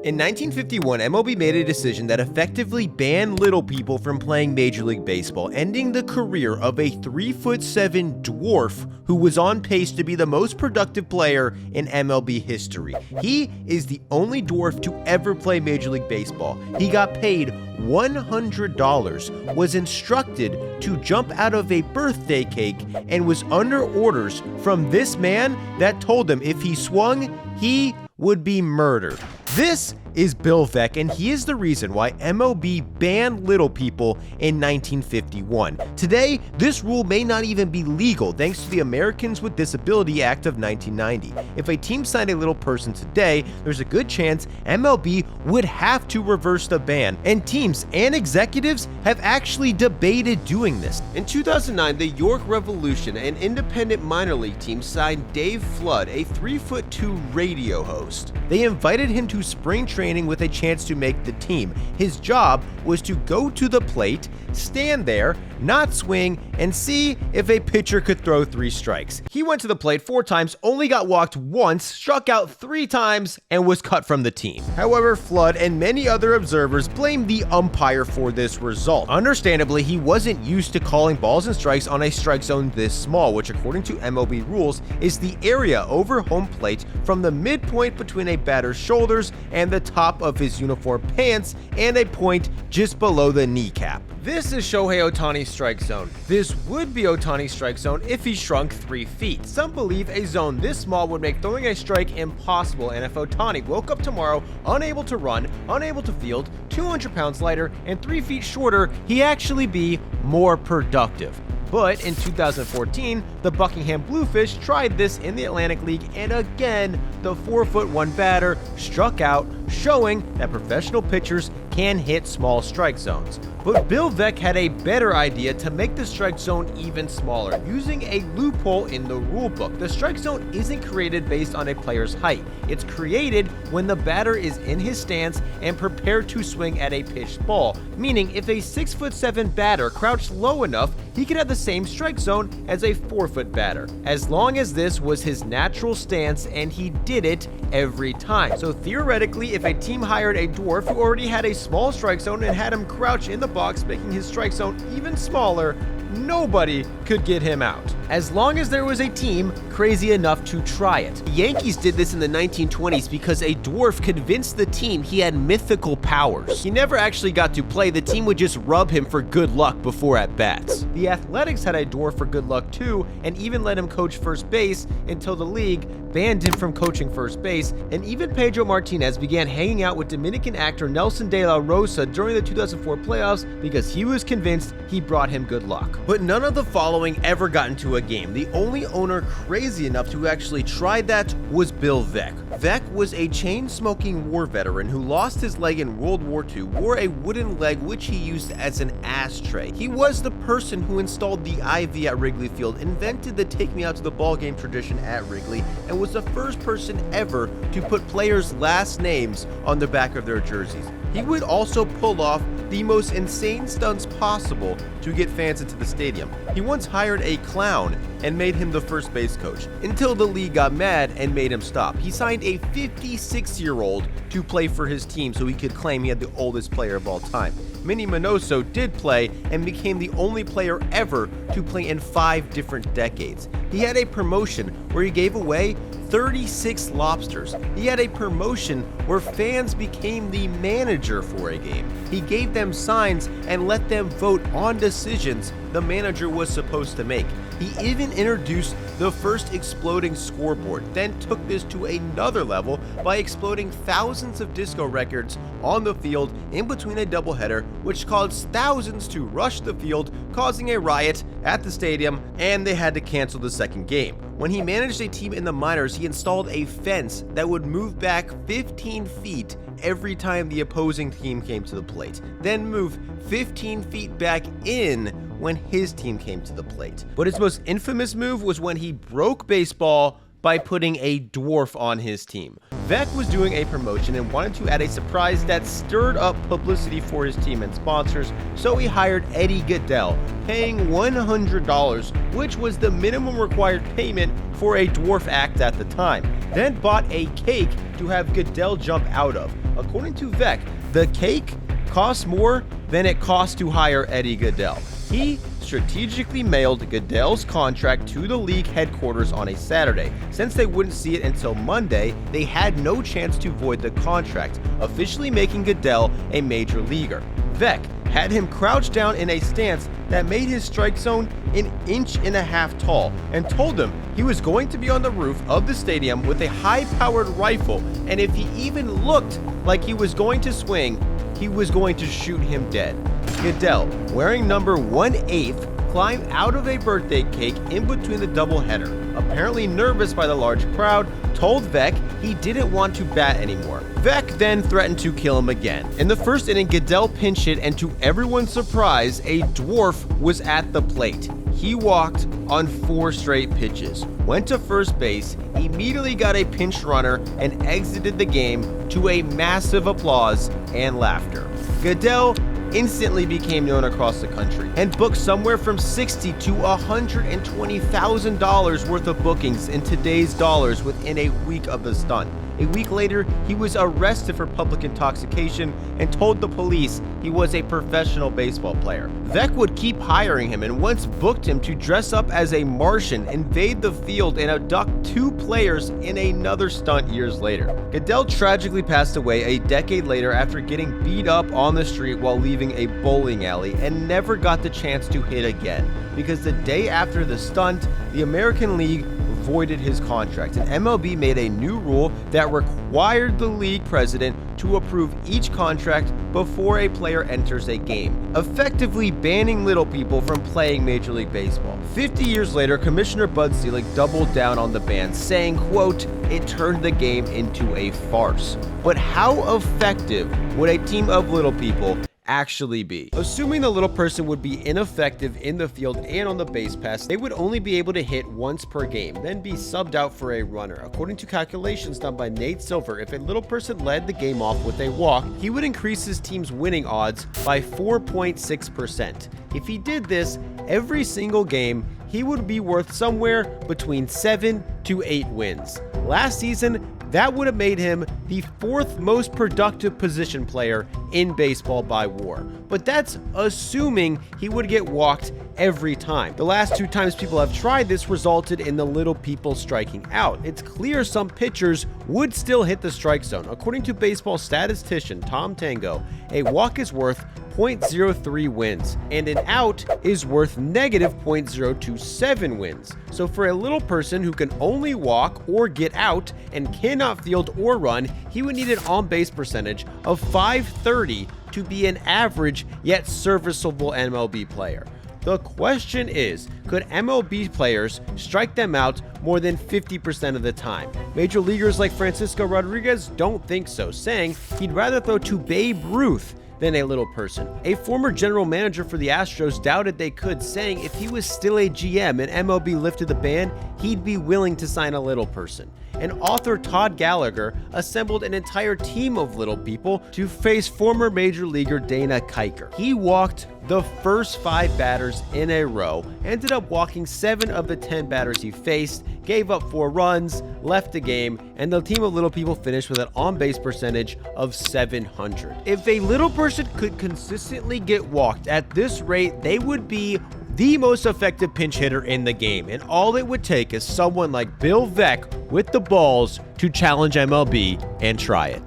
In 1951, MLB made a decision that effectively banned little people from playing Major League Baseball, ending the career of a 3'7" dwarf who was on pace to be the most productive player in MLB history. He is the only dwarf to ever play Major League Baseball. He got paid $100, was instructed to jump out of a birthday cake, and was under orders from this man that told him if he swung, he would be murdered. This is Bill Veeck, and he is the reason why MLB banned little people in 1951. Today, this rule may not even be legal thanks to the Americans with Disability Act of 1990. If a team signed a little person today, there's a good chance MLB would have to reverse the ban, and teams and executives have actually debated doing this. In 2009, the York Revolution, an independent minor league team, signed Dave Flood, a 3'2" radio host. They invited him to spring training with a chance to make the team. His job was to go to the plate, stand there, not swing, and see if a pitcher could throw 3 strikes. He went to the plate 4 times, only got walked once, struck out 3 times, and was cut from the team. However, Flood and many other observers blamed the umpire for this result. Understandably, he wasn't used to calling balls and strikes on a strike zone this small, which according to MLB rules is the area over home plate from the midpoint between a batter's shoulders and the top of his uniform pants, and a point just below the kneecap. This is Shohei Ohtani's strike zone. This would be Ohtani's strike zone if he shrunk 3 feet. Some believe a zone this small would make throwing a strike impossible, and if Ohtani woke up tomorrow unable to run, unable to field, 200 pounds lighter, and 3 feet shorter, he'd actually be more productive. But in 2014, the Buckingham Bluefish tried this in the Atlantic League, and again, the 4'1" batter struck out, showing that professional pitchers can hit small strike zones. But Bill Veeck had a better idea to make the strike zone even smaller, using a loophole in the rulebook. The strike zone isn't created based on a player's height. It's created when the batter is in his stance and prepared to swing at a pitched ball, meaning if a 6'7" batter crouched low enough, he could have the same strike zone as a 4-foot batter, as long as this was his natural stance and he did it every time. So theoretically, if a team hired a dwarf who already had a small strike zone and had him crouch in the box, making his strike zone even smaller, nobody could get him out, as long as there was a team crazy enough to try it. The Yankees did this in the 1920s because a dwarf convinced the team he had mythical powers. He never actually got to play, the team would just rub him for good luck before at-bats. The Athletics had a dwarf for good luck too, and even let him coach first base until the league banned him from coaching first base, and even Pedro Martinez began hanging out with Dominican actor Nelson de la Rosa during the 2004 playoffs because he was convinced he brought him good luck. But none of the following ever got into a game. The only owner crazy enough to actually try that was Bill Veeck. Veeck was a chain-smoking war veteran who lost his leg in World War II, wore a wooden leg which he used as an ashtray. He was the person who installed the IV at Wrigley Field, invented the take me out to the ball game tradition at Wrigley, and was the first person ever to put players' last names on the back of their jerseys. He would also pull off the most insane stunts possible to get fans into the stadium. He once hired a clown and made him the first base coach, until the league got mad and made him stop. He signed a 56-year-old to play for his team so he could claim he had the oldest player of all time. Minnie Minoso did play and became the only player ever to play in 5 different decades. He had a promotion where he gave away 36 lobsters. He had a promotion where fans became the manager for a game. He gave them signs and let them vote on decisions the manager was supposed to make. He even introduced the first exploding scoreboard, then took this to another level by exploding thousands of disco records on the field in between a doubleheader, which caused thousands to rush the field, causing a riot at the stadium, and they had to cancel the second game. When he managed a team in the minors, he installed a fence that would move back 15 feet every time the opposing team came to the plate, then move 15 feet back in when his team came to the plate. But his most infamous move was when he broke baseball by putting a dwarf on his team. Veeck was doing a promotion and wanted to add a surprise that stirred up publicity for his team and sponsors, so he hired Eddie Gaedel, paying $100, which was the minimum required payment for a dwarf act at the time, then bought a cake to have Gaedel jump out of. According to Veeck, the cake costs more than it costs to hire Eddie Gaedel. He strategically mailed Gaedel's contract to the league headquarters on a Saturday. Since they wouldn't see it until Monday, they had no chance to void the contract, officially making Gaedel a major leaguer. Veeck had him crouched down in a stance that made his strike zone an inch and a half tall, and told him he was going to be on the roof of the stadium with a high-powered rifle, and if he even looked like he was going to swing, he was going to shoot him dead. Gaedel, wearing number 1/8, climbed out of a birthday cake in between the doubleheader. Apparently nervous by the large crowd, told Veeck he didn't want to bat anymore. Veeck then threatened to kill him again. In the first inning, Gaedel pinch hit, and to everyone's surprise, a dwarf was at the plate. He walked on 4 straight pitches, went to first base, immediately got a pinch runner, and exited the game to a massive applause and laughter. Gaedel instantly became known across the country and booked somewhere from $60,000 to $120,000 worth of bookings in today's dollars within a week of the stunt. A week later, he was arrested for public intoxication and told the police he was a professional baseball player. Veeck would keep hiring him and once booked him to dress up as a Martian, invade the field, and abduct 2 players in another stunt years later. Gaedel tragically passed away a decade later after getting beat up on the street while leaving a bowling alley, and never got the chance to hit again, because the day after the stunt, the American League voided his contract, and MLB made a new rule that required the league president to approve each contract before a player enters a game, effectively banning little people from playing Major League Baseball. 50 years later, Commissioner Bud Selig doubled down on the ban, saying, quote, "It turned the game into a farce." But how effective would a team of little people actually be? Assuming the little person would be ineffective in the field and on the base pass, they would only be able to hit once per game, then be subbed out for a runner. According to calculations done by Nate Silver, if a little person led the game off with a walk, he would increase his team's winning odds by 4.6%. If he did this every single game, he would be worth somewhere between 7 to 8 wins. Last season, that would have made him the 4th most productive position player in baseball by WAR. But that's assuming he would get walked every time. The last 2 times people have tried this resulted in the little people striking out. It's clear some pitchers would still hit the strike zone. According to baseball statistician Tom Tango, a walk is worth 0.03 wins, and an out is worth negative 0.027 wins. So for a little person who can only walk or get out and cannot field or run, he would need an on-base percentage of .530 to be an average yet serviceable MLB player. The question is, could MLB players strike them out more than 50% of the time? Major leaguers like Francisco Rodriguez don't think so, saying he'd rather throw to Babe Ruth than a little person. A former general manager for the Astros doubted they could, saying if he was still a GM and MLB lifted the ban, he'd be willing to sign a little person. And author Todd Gallagher assembled an entire team of little people to face former major leaguer Dana Keuchel. He walked the first 5 batters in a row, ended up walking 7 of the 10 batters he faced, gave up 4 runs, left the game, and the team of little people finished with an on-base percentage of .700. If a little person could consistently get walked at this rate, they would be the most effective pinch hitter in the game, and all it would take is someone like Bill Veeck with the balls to challenge MLB and try it.